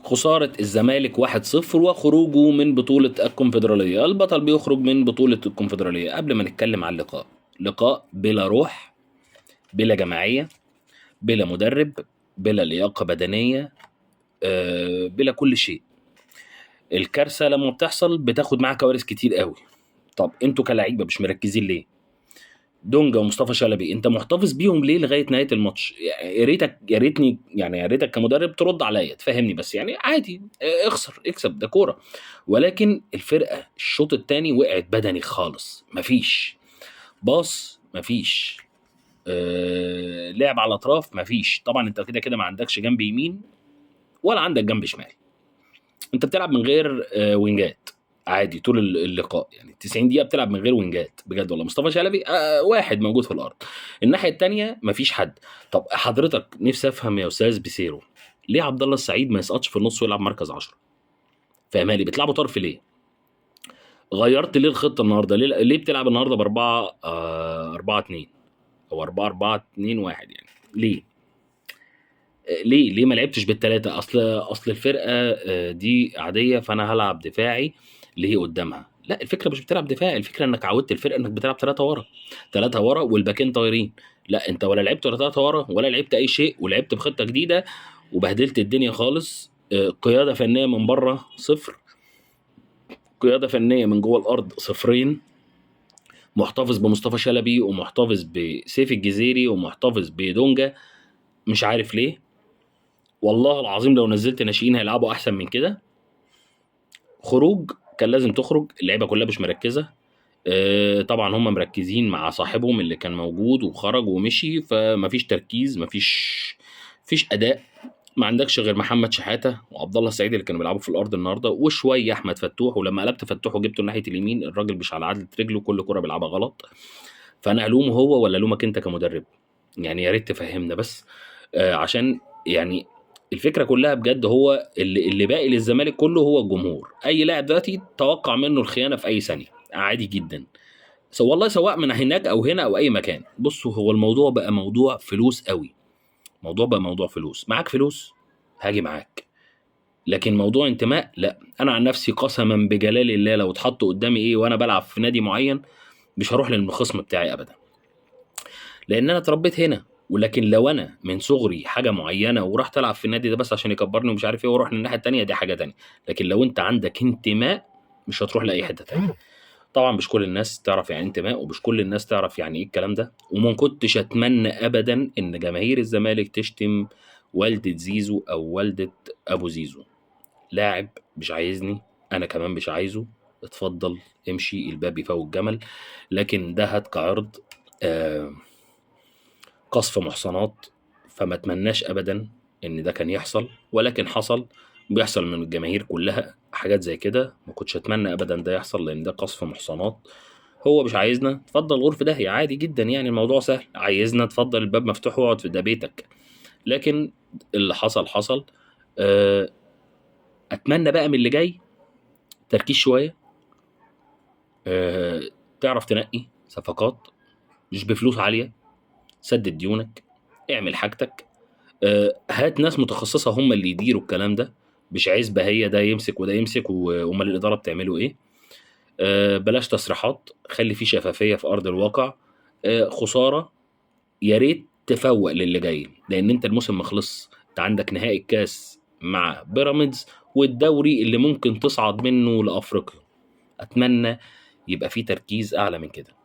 خسارة الزمالك 1-0 وخروجه من بطولة الكونفدرالية. البطل بيخرج من بطولة الكونفدرالية. قبل ما نتكلم عن اللقاء، لقاء بلا روح، بلا جماعية، بلا مدرب، بلا لياقة بدنية، بلا كل شيء. الكارثة لما بتحصل بتاخد معاها كوارث كتير قوي. طب انتوا كلاعيبة مش مركزين ليه؟ دونجا ومصطفى شلبي انت محتفظ بيهم ليه لغايه نهايه الماتش؟ يعني يا ريتك كمدرب ترد عليا تفهمني، بس يعني عادي، اخسر اكسب، ده كوره. ولكن الفرقه الشوط الثاني وقعت بدني خالص، مفيش باص، مفيش لعب على الاطراف، مفيش. طبعا انت كده كده ما عندكش جنب يمين ولا عندك جنب شمال، انت بتلعب من غير وينجات عادي طول اللقاء. يعني 90 دقيقه بتلعب من غير وينجات بجد والله. مصطفى شلبي واحد موجود في الارض، الناحيه الثانيه مفيش حد. طب حضرتك نفسي افهم يا استاذ بيسيرو، ليه عبد الله السعيد ما يسقطش في النص ويلعب مركز 10؟ فاهمها لي؟ بتلعبوا طرف ليه؟ غيرت ليه الخطه النهارده؟ ليه بتلعب النهارده ب 4 4-2 او 4-4-2-1 يعني؟ ليه؟ ليه ما لعبتش بالثلاثه؟ اصل الفرقه دي عاديه فانا هلعب دفاعي اللي هي قدامها. لا، الفكره مش بتلعب دفاعي، الفكره انك عودت الفرقه انك بتلعب ثلاثه ورا، ثلاثه ورا والباكين طايرين. لا، انت ولا لعبت ولا ثلاثه ورا ولا لعبت اي شيء، ولعبت بخطه جديده وبهدلت الدنيا خالص. قياده فنيه من بره صفر، قياده فنيه من جوه الارض صفرين. محتفظ بمصطفى شلبي ومحتفظ بسيف الجزيري ومحتفظ بدونجا، مش عارف ليه. والله العظيم لو نزلت ناشئين هيلعبوا احسن من كده. خروج كان لازم تخرج، اللعيبه كلها مش مركزه. طبعا هم مركزين مع صاحبهم اللي كان موجود وخرج ومشي، فمفيش تركيز، مفيش اداء. ما عندكش غير محمد شحاته وعبد الله السعيد اللي كانوا بيلعبوا في الارض النهارده، وشويه احمد فتوح. ولما قلبت فتوح وجبته ناحيه اليمين الراجل مش على عدله رجله، كل كره بيلعبها غلط. فانا الومه هو ولا الومك انت كمدرب؟ يعني يا ريت تفهمنا بس. عشان يعني الفكره كلها بجد، هو اللي باقي للزمالك كله هو الجمهور. اي لاعب دلوقتي توقع منه الخيانه في اي ثانيه عادي جدا، والله سواء من هناك او هنا او اي مكان. بصوا، هو الموضوع بقى موضوع فلوس قوي. موضوع فلوس. معاك فلوس هاجي معاك، لكن موضوع انتماء لا. انا عن نفسي قسما بجلال الله لو اتحط قدامي ايه وانا بلعب في نادي معين مش هروح للخصم بتاعي ابدا، لان انا اتربيت هنا. ولكن لو انا من صغري حاجه معينه ورحت العب في النادي ده بس عشان يكبرني ومش عارف ايه واروح للناحيه التانيه، دي حاجه تانيه. لكن لو انت عندك انتماء مش هتروح لاي حته تانيه. طبعا مش كل الناس تعرف يعني انتماء، ومش كل الناس تعرف يعني ايه الكلام ده. وما كنتش اتمنى ابدا ان جماهير الزمالك تشتم والدة زيزو او والدة ابو زيزو. لاعب مش عايزني، انا كمان مش عايزه، اتفضل امشي، الباب يفوت الجمل. لكن ده هات كعرض قصف محصنات، فما اتمناش ابدا ان ده كان يحصل، ولكن حصل. بيحصل من الجماهير كلها حاجات زي كده، ما كنتش اتمنى ابدا ده يحصل لان ده قصف محصنات. هو مش عايزنا، اتفضل غرفة داهية عادي جدا، يعني الموضوع سهل. عايزنا، اتفضل الباب مفتوح واقعد في ده بيتك. لكن اللي حصل حصل. اتمنى بقى من اللي جاي تركيز شوية، تعرف تنقي صفقات مش بفلوس عالية، سدد ديونك، اعمل حاجتك، هات ناس متخصصة هم اللي يديروا الكلام ده، مش عزبة هي ده يمسك وده يمسك وامال الإدارة بتعملوا ايه. بلاش تصريحات، خلي في شفافية في أرض الواقع. خسارة، يا ريت تفوق للي جاي، لأن أنت الموسم ما خلص. أنت عندك نهائي الكاس مع بيراميدز والدوري اللي ممكن تصعد منه لأفريقيا. أتمنى يبقى في تركيز أعلى من كده.